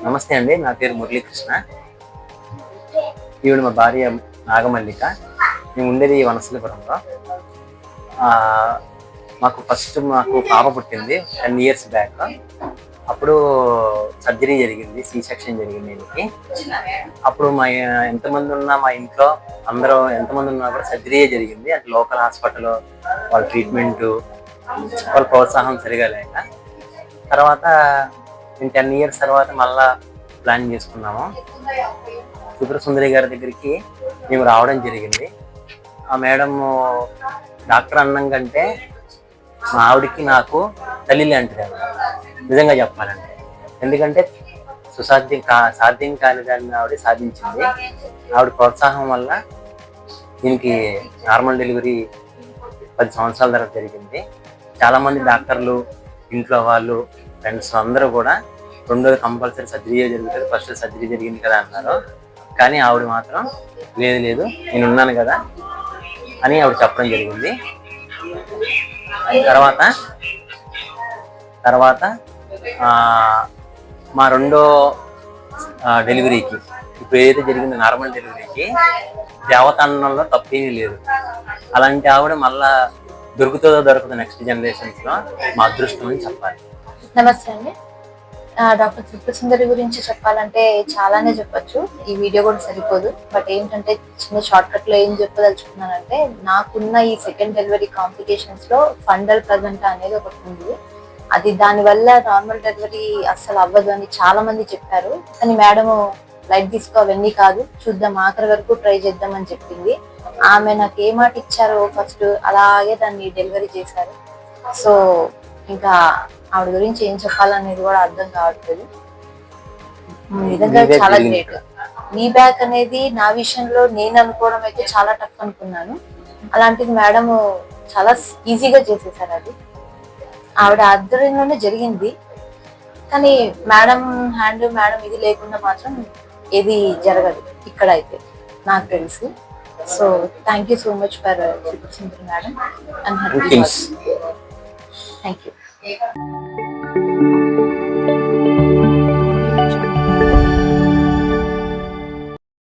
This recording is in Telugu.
నమస్తే అండి, నా పేరు మురళీకృష్ణ. ఈవిడ మా భార్య నాగమల్లిక. మేము ఉండేది వనస్థలిపురంలో. మాకు పాప పుట్టింది 10 years బ్యాక్. అప్పుడు సర్జరీ జరిగింది, సి సెక్షన్ జరిగింది ఈయనకి. అప్పుడు ఎంతమంది ఉన్నా మా ఇంట్లో అందరూ ఎంతమంది ఉన్నా కూడా సర్జరీయే జరిగింది. అంటే లోకల్ హాస్పిటల్ వాళ్ళ ట్రీట్మెంటు, వాళ్ళ ప్రోత్సాహం సరిగా లేక తర్వాత మేము 10 years తర్వాత మళ్ళా ప్లాన్ చేసుకున్నాము. త్రిపుర సుందరి గారి దగ్గరికి మేము రావడం జరిగింది. ఆ మేడం డాక్టర్ అన్నం కంటే మా ఆవిడకి నాకు తల్లి లాంటిది నిజంగా చెప్పాలంటే. ఎందుకంటే సాధ్యం కాని దాన్ని ఆవిడ సాధించింది. ఆవిడ ప్రోత్సాహం వల్ల దీనికి నార్మల్ డెలివరీ 10 సంవత్సరాల తర్వాత జరిగింది. చాలామంది డాక్టర్లు, ఇంట్లో వాళ్ళు, ఫ్రెండ్స్ అందరూ కూడా రెండోది కంపల్సరీ సర్జరీ జరుగుతుంది, ఫస్ట్ సర్జరీ జరిగింది కదా అన్నారు. కానీ ఆవిడ మాత్రం లేదు నేను ఉన్నాను కదా అని ఆవిడ చెప్పడం జరిగింది. తర్వాత మా రెండో డెలివరీకి, ఇప్పుడు ఏదైతే జరిగిందో నార్మల్ డెలివరీకి దేవతాన్నంలో తప్పేమీ లేదు. అలాంటి ఆవిడ మళ్ళా దొరుకుతుందో నెక్స్ట్ జనరేషన్స్ లో మా అదృష్టం అని చెప్పాలి. నమస్తే అండి. డాక్టర్ త్రిపుర సుందరి గురించి చెప్పాలంటే చాలానే చెప్పచ్చు, ఈ వీడియో కూడా సరిపోదు. బట్ ఏంటంటే చిన్న షార్ట్ కట్ లో ఏం చెప్పదలుచుకున్నానంటే, నాకున్న ఈ సెకండ్ డెలివరీ కాంప్లికేషన్స్ లో ఫండల్ ప్రెజెంటా అనేది ఒకటి ఉంది. అది దానివల్ల నార్మల్ డెలివరీ అస్సలు అవ్వదు అని చాలా మంది చెప్పారు. కానీ మేడం లైట్ తీసుకో, అవన్నీ కాదు, చూద్దాం, ఆఖరి వరకు ట్రై చేద్దాం అని చెప్పింది. ఆమె నాకు ఏ మాట ఇచ్చారో ఫస్ట్ అలాగే దాన్ని డెలివరీ చేశారు. సో ఇంకా ఆవిడ గురించి ఏం చెప్పాలనేది కూడా అర్థం కావట్లేదు. నిజంగా చాలా గ్రేట్. మీ బ్యాక్ అనేది నా విషయంలో నేను అనుకోవడం అయితే చాలా టఫ్ అనుకున్నాను. అలాంటిది మేడం చాలా ఈజీగా చేసేసారు. అది ఆవిడ ఆధ్వర్యంలోనే జరిగింది. కానీ మేడం ఇది లేకుండా మాత్రం ఏది జరగదు ఇక్కడ అయితే నాకు తెలుసు. So thank you so much for Tripura Sundari madam and her